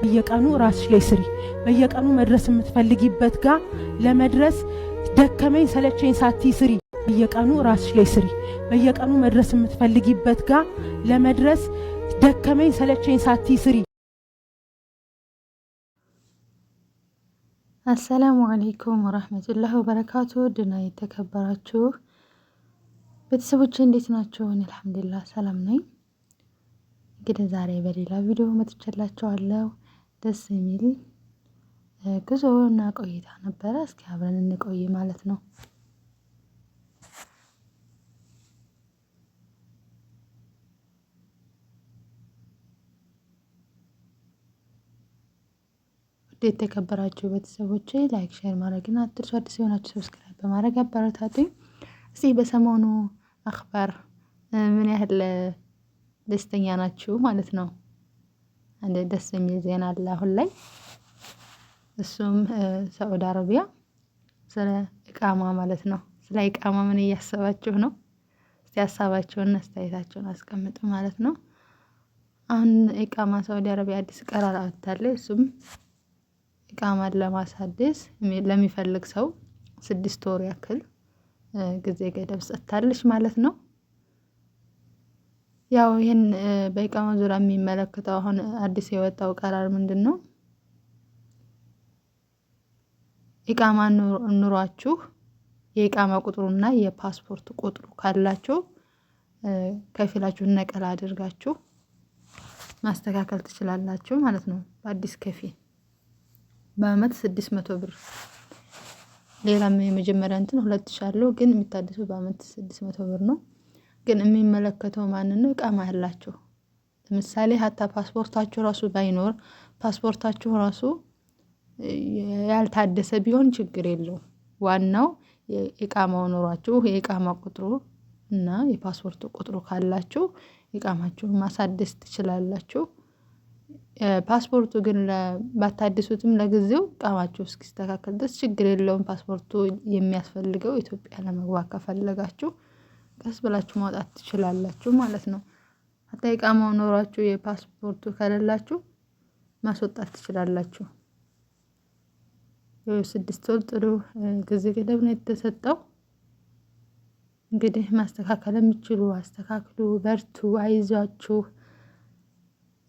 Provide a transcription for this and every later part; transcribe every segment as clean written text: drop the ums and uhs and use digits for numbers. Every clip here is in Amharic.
በየቀኑ ራስሽ ላይ ስሪ። በየቀኑ መድረስ የምትፈልጊበት ጋር ለመድረስ ደከመኝ ሰለቸኝ ሳትይ ስሪ። በየቀኑ ራስሽ ላይ ስሪ። በየቀኑ መድረስ የምትፈልጊበት ጋር ለመድረስ ደከመኝ ሰለቸኝ ሳትይ ስሪ። አሰላሙ አለይኩም ወራህመቱላሂ ወበረካቱ። ድና የተከበራችሁ ቤተሰቦቼ እንዴት ናችሁ? አልሐምዱሊላህ ሰላም ነኝ። እንግዲህ ዛሬ በሌላ ቪዲዮ መጥቻላችኋለሁ። ደስ የሚል ጉዞና ቆይታ ነበረ። እስኪ አብረን እንቆይ ማለት ነው። የተከበራችሁ ቤተሰቦቼ ላይክ ሼር ማድረግና አትርሱ። አዲስ የሆናችሁ ሰብስክራይብ በማድረግ አበረታቱኝ። እስቲ በሰሞኑ አኽባር ምን ያህል ደስተኛ ናችሁ ማለት ነው? አንድ ደስ የሚል ዜና አለ አሁን ላይ። እሱም ሳዑዲ አረቢያ ስለ ኢቃማ ማለት ነው። ስለ ኢቃማ ምን እያሰባችሁ ነው? እስቲ ሀሳባችሁን አስተያየታችሁን አስቀምጡ ማለት ነው። አሁን ኢቃማ ሳዑዲ አረቢያ አዲስ ቀራር አውጥታለች። እሱም ኢቃማን ለማሳደስ ለሚፈልግ ሰው 6 ወር ያክል ጊዜ ገደብ ሰጥታለች ማለት ነው። ያው ይሄን በኢቃማ ዙሪያ የሚመለከተው አሁን አዲስ የወጣው ቀራር ምንድነው? ኢቃማ ኑሯችሁ የኢቃማ ቁጥሩና የፓስፖርት ቁጥሩ ካላችሁ ከፊላችሁን ነቀላ አድርጋችሁ ማስተካከል ትችላላችሁ ማለት ነው። በአዲስ ከፊል በአመት 600 ብር። ሌላም የመጀመሪያ እንትን 2000 አለው፣ ግን የሚታደሰው በአመት 600 ብር ነው። ግን የሚመለከተው ማንን ነው? ኢቃማ ያላችሁ። ለምሳሌ ሀታ ፓስፖርታችሁ ራሱ ባይኖር ፓስፖርታችሁ ራሱ ያልታደሰ ቢሆን ችግር የለውም። ዋናው ኢቃማው ኖሯችሁ የኢቃማ ቁጥሩ እና የፓስፖርት ቁጥሩ ካላችሁ ኢቃማችሁን ማሳደስ ትችላላችሁ። ፓስፖርቱ ግን ባታድሱትም ለጊዜው ኢቃማችሁ እስኪስተካከል ድረስ ችግር የለውም። ፓስፖርቱ የሚያስፈልገው ኢትዮጵያ ለመግባት ከፈለጋችሁ ቀስ ብላችሁ ማውጣት ትችላላችሁ ማለት ነው። ሀታ ኢቃማው ኖሯችሁ የፓስፖርቱ ከሌላችሁ ማስወጣት ትችላላችሁ። 6 ወር ጥሩ ጊዜ ገደብ ነው የተሰጠው። እንግዲህ ማስተካከል የምትችሉ አስተካክሉ፣ በርቱ፣ አይዟችሁ።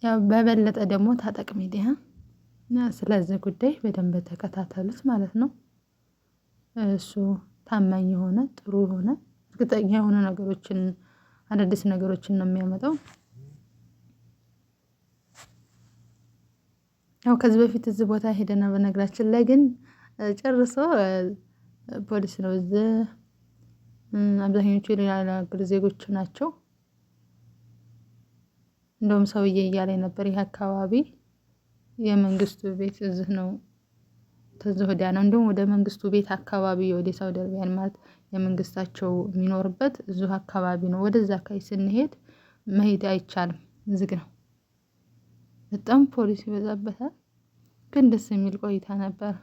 ያው በበለጠ ደግሞ ታጠቅ ሚዲያ ስለዚህ ጉዳይ በደንብ ተከታተሉት ማለት ነው። እሱ ታማኝ የሆነ ጥሩ የሆነ እርግጠኛ የሆኑ ነገሮችን አዳዲስ ነገሮችን ነው የሚያመጣው። ያው ከዚህ በፊት እዚህ ቦታ ሄደና በነገራችን ላይ ግን ጨርሶ ፖሊስ ነው እዚህ አብዛኞቹ የሌላ ሀገር ዜጎች ናቸው። እንደውም ሰውዬ እያለ ነበር ይሄ አካባቢ የመንግስቱ ቤት እዚህ ነው፣ ተዚህ ወዲያ ነው። እንደውም ወደ መንግስቱ ቤት አካባቢ ወደ ሳውዲ አረቢያን ማለት የመንግስታቸው የሚኖርበት እዚሁ አካባቢ ነው። ወደዛ አካባቢ ስንሄድ መሄድ አይቻልም፣ ዝግ ነው። በጣም ፖሊስ ይበዛበታል። ግን ደስ የሚል ቆይታ ነበር።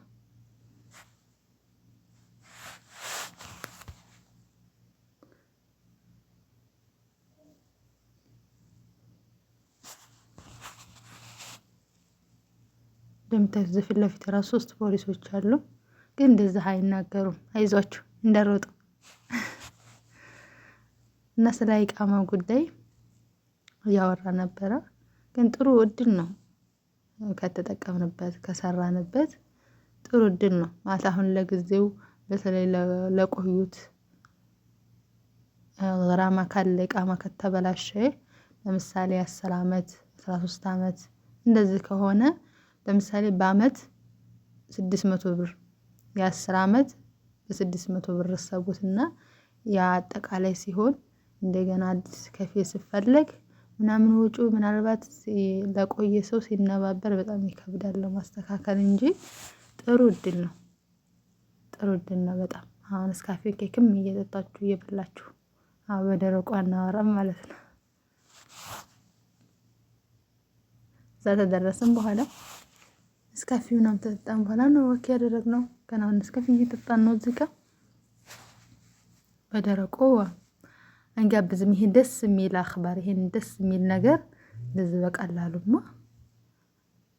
እንደምታዩት ፊት ለፊት ራሱ 3 ፖሊሶች አሉ። ግን እንደዛ አይናገሩም፣ አይዟችሁ እንዳሮጡ እና ስለ ኢቃማ ጉዳይ እያወራ ነበረ። ግን ጥሩ እድል ነው ከተጠቀምንበት ከሰራንበት፣ ጥሩ እድል ነው ማለት አሁን ለጊዜው በተለይ ለቆዩት ገራማ ካለ ኢቃማ ከተበላሸ ለምሳሌ 10 አመት 13 አመት እንደዚህ ከሆነ ለምሳሌ በአመት 600 ብር የ10 አመት በ600 ብር ሰቡትና ያ አጠቃላይ ሲሆን እንደገና አዲስ ከፊል ሲፈለግ ምናምን ወጪ ምናልባት ለቆየ ሰው ሲነባበር በጣም ይከብዳል ማስተካከል እንጂ ጥሩ እድል ነው። ጥሩ እድል ነው በጣም። አሁን እስካፌ ኬክም እየጠጣችሁ እየበላችሁ በደረቁ አናወራም ማለት ነው። እዛ ተደረስን በኋላ እስካፊውን አምጥተን በኋላ ነው ወክ ያደረግነው። ገና አሁን እስካፊ እየጠጣን ነው እዚህ ጋር በደረቁ አንጋብዝም። ይሄ ደስ የሚል አኽባር፣ ይሄን ደስ የሚል ነገር እንደዚህ በቀላሉማ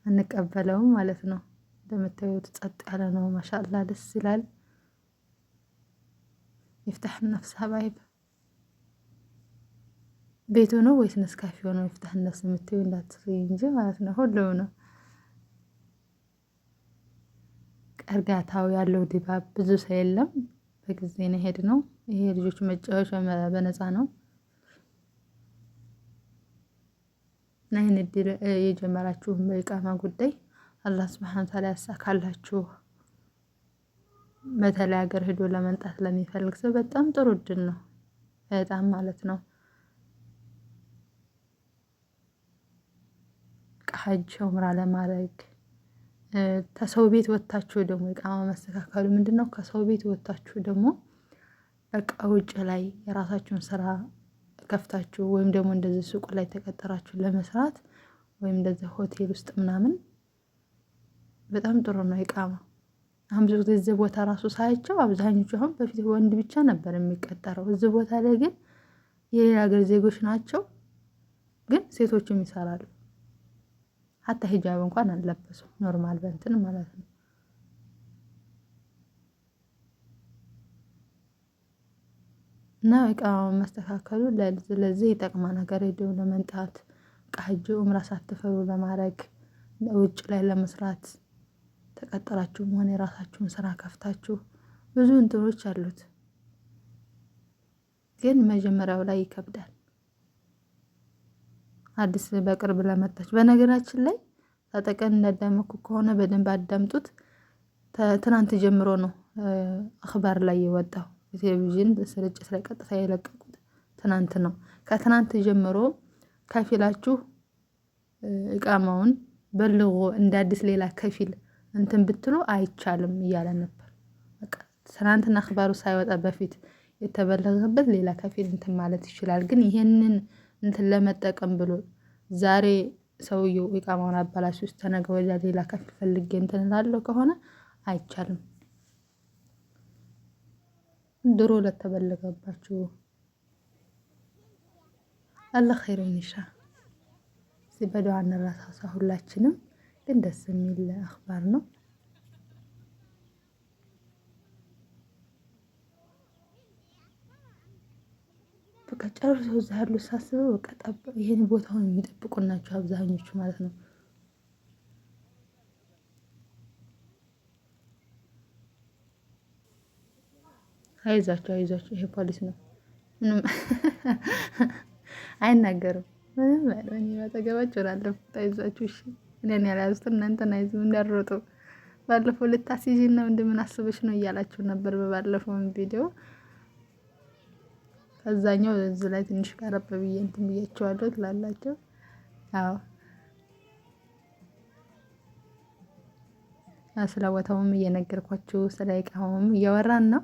አንቀበለውም ማለት ነው። እንደምታዩት ጸጥ ያለ ነው። ማሻአላ ደስ ይላል። ይፍታህ ነፍስ ሀባይብ ቤቱ ነው ወይስ ነስካፌው ነው? ይፍታህ ነፍስ የምትይው እንዳትስይ እንጂ ማለት ነው። ሁሉም ነው። እርጋታው ያለው ድባብ ብዙ ሰው የለም። በጊዜ ነው የሄድነው። ይሄ ልጆች መጫወቻ በነፃ ነው እና ይህን እድል የጀመራችሁም በኢቃማ ጉዳይ አላህ ሱብሓነሁ ወተዓላ ያሳካላችሁ። በተለይ ሀገር ሄዶ ለመምጣት ለሚፈልግ ሰው በጣም ጥሩ እድል ነው። በጣም ማለት ነው። ሐጅ ዑምራ ለማድረግ ከሰው ቤት ወጥታችሁ ደግሞ ኢቃማ መስተካከሉ ምንድነው? ከሰው ቤት ወጥታችሁ ደግሞ በቃ ውጭ ላይ የራሳችሁን ስራ ከፍታችሁ ወይም ደግሞ እንደዚህ ሱቅ ላይ ተቀጠራችሁ ለመስራት ወይም እንደዚህ ሆቴል ውስጥ ምናምን በጣም ጥሩ ነው ኢቃማ። አሁን ብዙ ጊዜ እዚህ ቦታ ራሱ ሳያቸው አብዛኞቹ አሁን በፊት ወንድ ብቻ ነበር የሚቀጠረው። እዚህ ቦታ ላይ ግን የሌላ ሀገር ዜጎች ናቸው፣ ግን ሴቶችም ይሰራሉ። ሀታ ሂጃብ እንኳን አልለበሱም፣ ኖርማል በእንትን ማለት ነው። እና ኢቃማ መስተካከሉ ለዚህ ይጠቅማል። ሀገር ሄደው ለመምጣት ሐጅ ዑምራ ሳትፈሩ ለማድረግ ውጭ ላይ ለመስራት ተቀጥራችሁ ሆነ የራሳችሁን ስራ ከፍታችሁ ብዙ እንትኖች አሉት። ግን መጀመሪያው ላይ ይከብዳል። አዲስ በቅርብ ለመጣች በነገራችን ላይ ታጠቀን እንዳዳመኩ ከሆነ በደንብ አዳምጡት። ትናንት ጀምሮ ነው አኽባር ላይ የወጣው ቴሌቪዥን ስርጭት ላይ ቀጥታ የለቀቁት ትናንት ነው። ከትናንት ጀምሮ ከፊላችሁ ኢቃማውን በልጎ እንደ አዲስ ሌላ ከፊል እንትን ብትሉ አይቻልም እያለ ነበር። በቃ ትናንትና አኽባሩ ሳይወጣ በፊት የተበለገበት ሌላ ከፊል እንትን ማለት ይችላል። ግን ይሄንን እንትን ለመጠቀም ብሎ ዛሬ ሰውየው ኢቃማውን አባላሽ ውስጥ ተነገ ወዲያ ሌላ ከፊል ፈልጌ እንትን እላለሁ ከሆነ አይቻልም። ድሮ ለተበለገባችሁ አላህ ኸይሩን ይሻ። በዱዓ እንረሳሳ ሁላችንም። ግን ደስ የሚል አኽባር ነው። በቃ ጨርሶ እዛ ያሉ ሳስበው በቃ ይሄን ቦታውን የሚጠብቁ ናቸው አብዛኞቹ ማለት ነው። አይዟቸው አይዟቸው፣ ይሄ ፖሊስ ነው፣ ምንም አይናገርም። ምንም አይደለም። እኔ ባጠገባቸው ላለፉት አይዟችሁ እሺ፣ እኔን ያልያዙት እናንተን አይዙም እንዳሮጡ። ባለፈው ልታስይዥን ነው እንደምን አስበሽ ነው እያላችሁ ነበር በባለፈው ቪዲዮ። ከዛኛው እዚህ ላይ ትንሽ ቀረብ ብዬ እንትን ብያቸዋለሁ ትላላችሁ። አዎ ስለ ቦታውም እየነገርኳችሁ ስለ ኢቃማውም እያወራን ነው።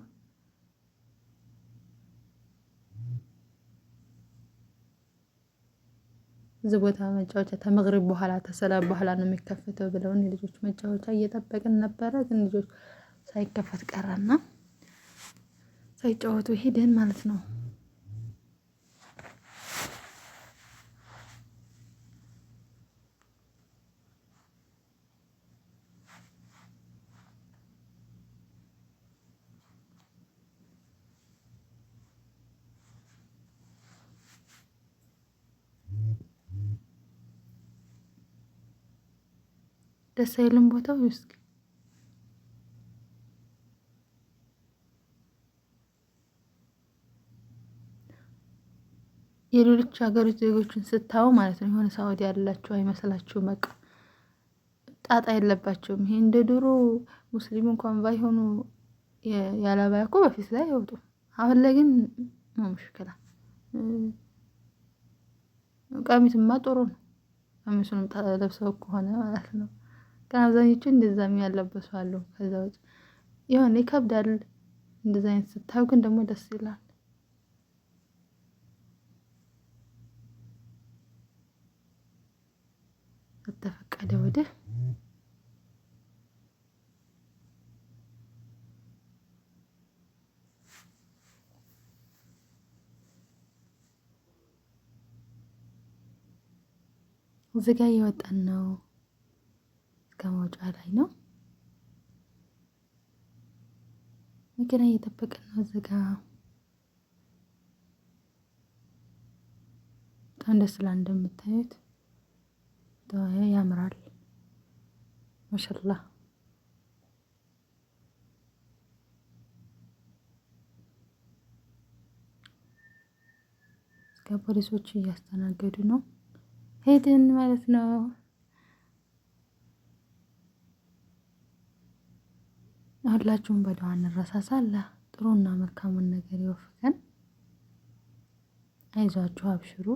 እዚህ ቦታ መጫወቻ ተመግሪብ በኋላ ተሰላም በኋላ ነው የሚከፈተው ብለውን የልጆች መጫወቻ እየጠበቅን ነበረ። ግን ልጆች ሳይከፈት ቀረና ሳይጫወቱ ሄደን ማለት ነው። ደስ አይልም ቦታው እስኪ የሌሎች ሀገሮች ዜጎችን ስታዩ ማለት ነው የሆነ ሳውዲ ያላችሁ አይመስላችሁም። በቃ ጣጣ የለባቸውም። ይሄ እንደ ድሮ ሙስሊም እንኳን ባይሆኑ ያላባያ እኮ በፊት ላይ አይወጡም። አሁን ላይ ግን ሙሽክላ ቀሚስማ ጥሩ ነው። ቀሚሱንም ለብሰው ከሆነ ማለት ነው። ግን አብዛኞቹ እንደዛም ያለበሱ አሉ። ከዛ ውጭ የሆነ ይከብዳል። እንደዛ አይነት ስታዩ ግን ደግሞ ደስ ይላል። ተፈቀደ ወደ እዚህ ጋር እየወጣን ነው። እስከ መውጫ ላይ ነው። መኪና እየጠበቅን ነው። እዚህ ጋ በጣም ደስ ይላል። እንደምታዩት ያምራል። ማሻአላህ እስከ ፖሊሶች እያስተናገዱ ነው። ሄድን ማለት ነው። ሁላችሁም በዱዓ እንረሳሳላ። ጥሩና መልካሙን ነገር ይወፍቀን። አይዟችሁ፣ አብሽሩ።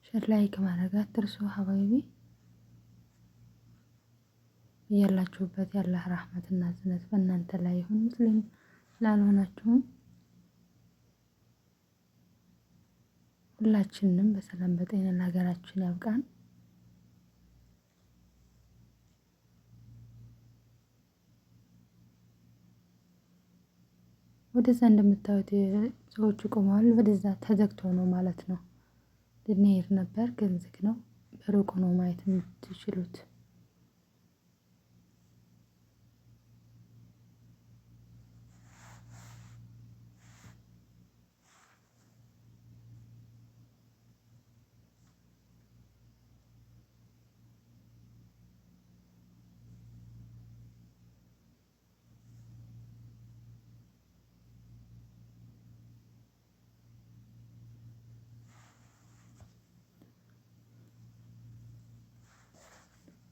ሸር ላይክ ማድረግ አትርሱ ሀባይቢ። እያላችሁበት የአላህ ረህመትና እዝነት በእናንተ ላይ ይሁን። ሙስሊም ላልሆናችሁም ሁላችንንም በሰላም በጤና ለሀገራችን ያብቃን። ወደዛ እንደምታዩት ሰዎቹ ቆመዋል። ወደዛ ተዘግቶ ነው ማለት ነው። ልንሄድ ነበር ግን ዝግ ነው። በሩቅ ነው ማየት የምትችሉት።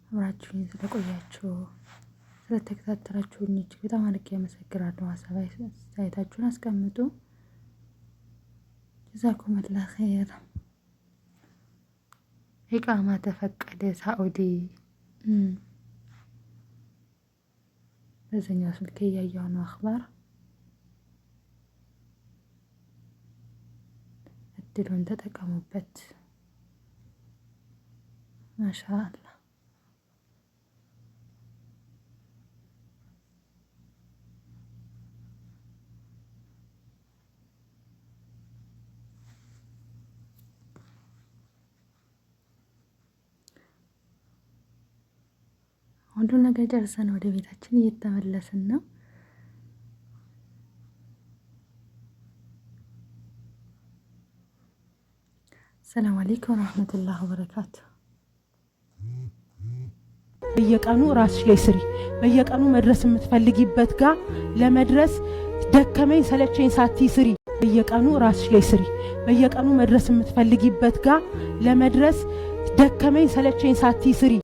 አብራችሁኝ ስለቆያችሁ ስለተከታተላችሁኝ እጅግ በጣም አድርጌ አመሰግናለሁ። ሀሳብ አስተያየታችሁን አስቀምጡ። ጀዛኩሙላህ ኸይር። ኢቃማ ተፈቀደ ሳኡዲ። በዚህኛው ስልክ እያየሁ ነው አኽባር። እድሉን ተጠቀሙበት። ማሻአላህ ሁሉን ነገር ጨርሰን ወደ ቤታችን እየተመለስን ነው። ሰላም አለይኩም ወራህመቱላሂ ወበረካቱ። በየቀኑ ራስሽ ላይ ስሪ። በየቀኑ መድረስ የምትፈልጊበት ጋር ለመድረስ ደከመኝ ሰለቸኝ ሳትይ ስሪ። በየቀኑ ራስሽ ላይ ስሪ። በየቀኑ መድረስ የምትፈልጊበት ጋር ለመድረስ ደከመኝ ሰለቸኝ ሳትይ ስሪ።